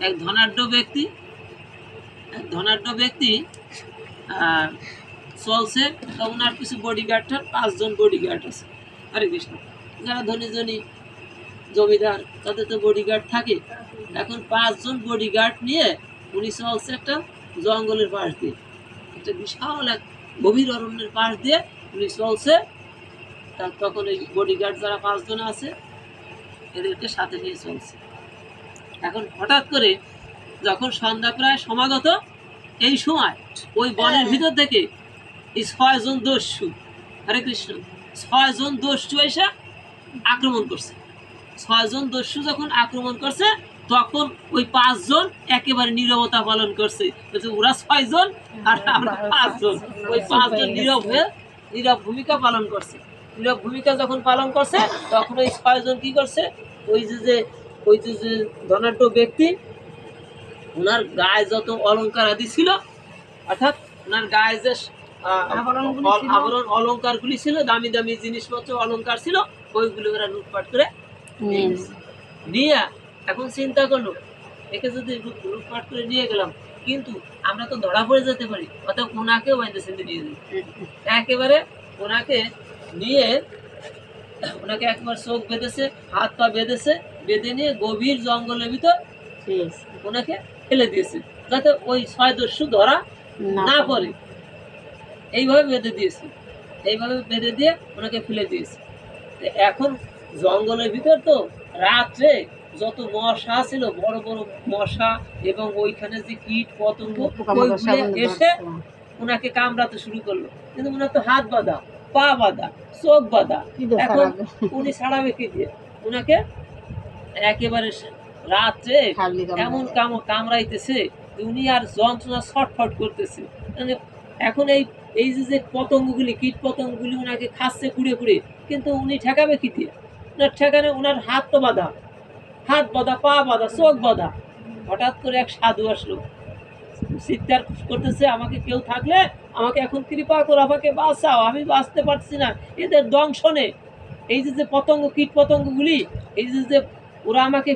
এক ধনাঢ্য ব্যক্তি চলছে, তো ওনার কিছু বডিগার্ডটার 5 জন বডিগার্ড আছে। হরে কৃষ্ণ। যারা ধনী জমিদার তাদের তো বডিগার্ড থাকে। এখন 5 জন বডিগার্ড নিয়ে উনি চলছে একটা জঙ্গলের পাশ দিয়ে, একটা বিশাল এক গভীর অরণ্যের পাশ দিয়ে উনি চলছে। তখন এই বডিগার্ড যারা 5 জন আছে এদেরকে সাথে নিয়ে চলছে। এখন হঠাৎ করে যখন সন্ধ্যা প্রায় সমাগত, এই সময় ওই বনের ভিতর থেকে এই 6 জন দস্যু, হরে কৃষ্ণ, 6 জন দস্যু এসে আক্রমণ করছে। 6 জন দস্যু যখন আক্রমণ করছে তখন ওই 5 জন একেবারে নীরবতা পালন করছে। ওরা 6 জন আর আমরা 5 জন, ওই 5 জন নীরব ভূমিকা পালন করছে। নীরব ভূমিকা যখন পালন করছে তখন ওই 6 জন কি করছে, ওই যে ধনাঢ্য ব্যক্তি, ওনার গায়ে যত অলঙ্কার আদি ছিল, অর্থাৎ ওনার গায়ে যে আবরণ অলঙ্কারগুলি ছিল, দামি দামি জিনিসপত্র অলঙ্কার ছিল, ওইগুলো ওরা লুটপাট করে নিয়ে এখন চিন্তা করলো, একে যদি লুটপাট করে নিয়ে গেলাম কিন্তু আমরা তো ধরা পড়ে যেতে পারি, অর্থাৎ ওনাকেও বাইন্দে চিনতে নিয়ে যাই। একেবারে ওনাকে একবার চোখ বেঁধেছে, হাত পা বেঁধেছে, বেঁধে নিয়ে গভীর জঙ্গলের ভিতর ওনাকে ফেলে দিয়েছে, যাতে ওই 6 দস্যু ধরা না পড়ে। এইভাবে বেঁধে দিয়েছে, এইভাবে বেঁধে দিয়ে ওনাকে ফেলে দিয়েছে। এখন জঙ্গলের ভিতর তো রাত্রে যত মশা ছিল, বড় বড় মশা, এবং ওইখানে যে কীট পতঙ্গ এসে ওনাকে কামড়াতে শুরু করলো, কিন্তু ওনার তো হাত বাঁধা, পা বাঁধা, চোখ বাঁধা। এখন উনি ছাড়াবে কি দিয়ে? ওনাকে একেবারে রাত্রে এমন কামড়াইতেছে, উনি আর যন্ত্রণা ছটফট করতেছে। এখন এই যে পতঙ্গগুলি, কীট পতঙ্গগুলি ওনাকে খাচ্ছে কুড়ে কুড়ে, কিন্তু উনি ঠেকাবে কি দিয়ে? ওনার ঠেকানে ওনার হাত তো বাঁধা, হাত বাঁধা, পা বাঁধা, চোখ বাঁধা। হঠাৎ করে এক সাধু আসলো, চিৎকার করতেছে, আমাকে কেউ থাকলে আমাকে এখন কৃপা করো, আমাকে বাঁচাও, আমি বাঁচতে পারছি না এদের দংশনে। এই যে পতঙ্গ, কীট পতঙ্গগুলি, এই যে ওরা আমাকে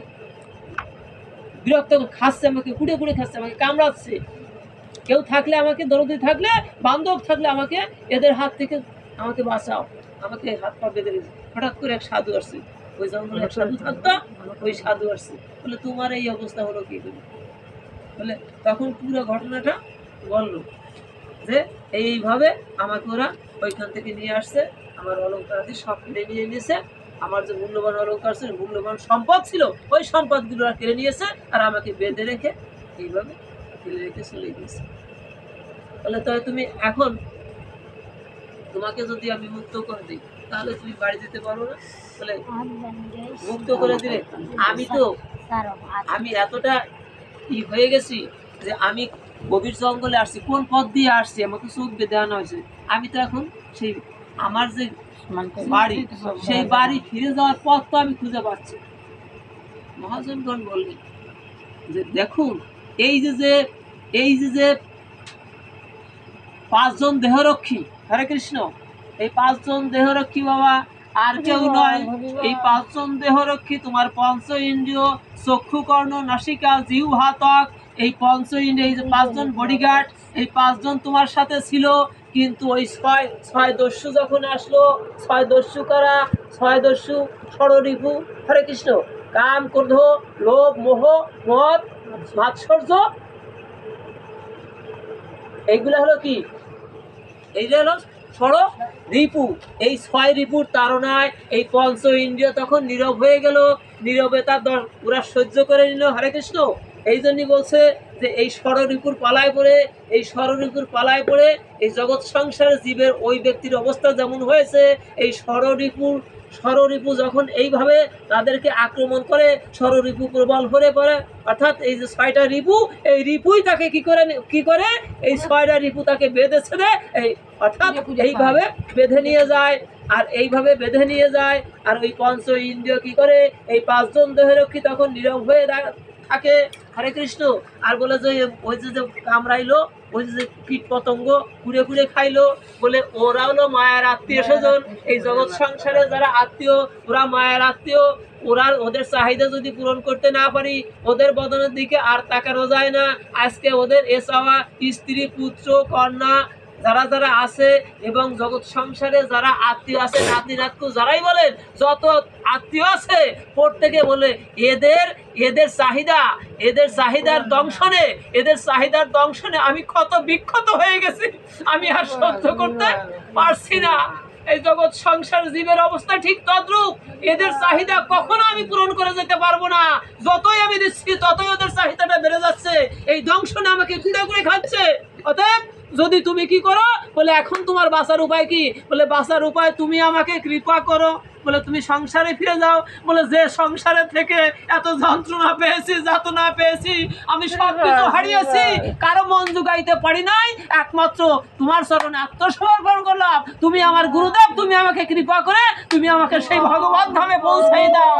বিরক্ত খাচ্ছে, আমাকে কুড়ে কুড়ে খাচ্ছে, আমাকে কামড়াচ্ছে। কেউ থাকলে, আমাকে দরদি থাকলে, বান্ধব থাকলে আমাকে এদের হাত থেকে আমাকে বাঁচাও, আমাকে হাত পা বেঁধে দিয়েছে। হঠাৎ করে এক সাধু আসছে, ওই জঙ্গলে এক সাধু থাকতো, ওই সাধু আসছে, বলে তোমার এই অবস্থা হলো কি করে? বলে তখন পুরো ঘটনাটা বললো যে এইভাবে আমাকে ওরা ওইখান থেকে নিয়ে আসছে, আমার অলঙ্কার আদি সব কেড়ে নিয়ে নিয়েছে, আমার যে মূল্যবান অলঙ্কার ছিল, মূল্যবান সম্পদ ছিল, ওই সম্পদগুলো ওরা কেড়ে নিয়েছে, আর আমাকে বেঁধে রেখে এইভাবে ফেলে রেখে চলে গেছে। বলে তাহলে তুমি এখন, তোমাকে যদি আমি মুক্ত করে দিই তাহলে তুমি বাড়ি যেতে পারো না? বলে মুক্ত করে দিলে আমি এতটা হয়ে গেছি যে আমি গভীর জঙ্গলে আসছি, কোন পথ দিয়ে আসছি, আমাকে চোখ বেঁধে আনা হয়েছে, আমি তো এখন সেই আমার যে বাড়ি, সেই বাড়ি ফিরে যাওয়ার পথ তো আমি খুঁজে পাচ্ছি। মহাজনগণ বললেন যে দেখুন, এই যে 5 জন দেহরক্ষী, হরে কৃষ্ণ, এই 5 জন দেহরক্ষী বাবা আর কেউ নয়, এই 5 জন দেহরক্ষী তোমার পঞ্চ ইন্দ্রিয়, চক্ষু, কর্ণ, নাসিকা, জিহ্বা, ত্বক, এই পঞ্চ ইন্দ্রিয়, এই যে 5 জন বডিগার্ড, এই 5 জন তোমার সাথে ছিল। কিন্তু ওই 6 দস্যু যখন আসলো, 6 দস্যু কারা? 6 দস্যু ষড়রিপু, হরে কৃষ্ণ, কাম, ক্রোধ, লোভ, মোহ, মদ, মাৎসর্য, এইগুলা হলো কি? এইটা হলো ষড়রিপু। এই 6 রিপুর তাড়নায় এই পঞ্চ ইন্দ্রিয় তখন নীরব হয়ে গেল, নীরবে তার ওরা সহ্য করে নিল, হরে কৃষ্ণ। এই জন্যই বলছে যে এই ষড়রিপুর পালায় পড়ে, এই জগৎ সংসারের জীবের ওই ব্যক্তির অবস্থা যেমন হয়েছে, এই ষড়রিপু যখন এইভাবে তাদেরকে আক্রমণ করে, ষড়রিপু প্রবল হয়ে পড়ে, অর্থাৎ এই যে 6টা রিপু, এই রিপুই তাকে কি করে এই 6টা রিপু তাকে বেঁধেছে রে, এই অর্থাৎ এইভাবে বেঁধে নিয়ে যায়। আর এইভাবে বেঁধে নিয়ে যায়, আর ওই পঞ্চ ইন্দ্রিয় কি করে, এই 5 জন দেহরক্ষী তখন নীরব হয়ে থাকে, হরে কৃষ্ণ, আর বলে যে ওই যে কামড়াইলো, ওই যে কীট পতঙ্গ কুড়ে কুড়ে খাইলো, বলে ওরা হলো মায়ের আত্মীয় স্বজন। এই জগৎ সংসারে যারা আত্মীয়, ওরা মায়ের আত্মীয়, ওরা ওদের চাহিদা যদি পূরণ করতে না পারি, ওদের বদনের দিকে আর তাকানো যায় না। আজকে ওদের এ চাওয়া, স্ত্রী পুত্র কন্যা যারা যারা আছে এবং জগৎ সংসারে যারা আত্মীয় আছে, নাতি নাতকু যারাই বলেন, যত আত্মীয় আছে প্রত্যেকে বলে এদের চাহিদার দংশনে আমি ক্ষত বিক্ষত হয়ে গেছি, আমি আর সহ্য করতে পারছি না। এই জগৎ সংসার জীবের অবস্থা ঠিক তদ্রূপ, এদের চাহিদা কখনো আমি পূরণ করে যেতে পারবো না। যতই আমি দিচ্ছি ততই ওদের চাহিদাটা বেড়ে যাচ্ছে, এই দংশনে আমাকে কুড়ে কুড়ে খাচ্ছে। অতএব যদি তুমি কি করো, বলে এখন তোমার বাঁচার উপায় কি? বলে বাঁচার উপায় তুমি আমাকে কৃপা করো, বলে তুমি সংসারে ফিরে যাও। বলে যে সংসারে থেকে এত যন্ত্রণা পেয়েছি, যাতনা পেয়েছি, আমি সব কিছু হারিয়েছি, কারো মন জুগাইতে পারি নাই, একমাত্র তোমার চরণে আত্মসমর্পণ করলাম। তুমি আমার গুরুদেব, তুমি আমাকে কৃপা করে তুমি আমাকে সেই ভগবত ধামে পৌঁছাই দাও।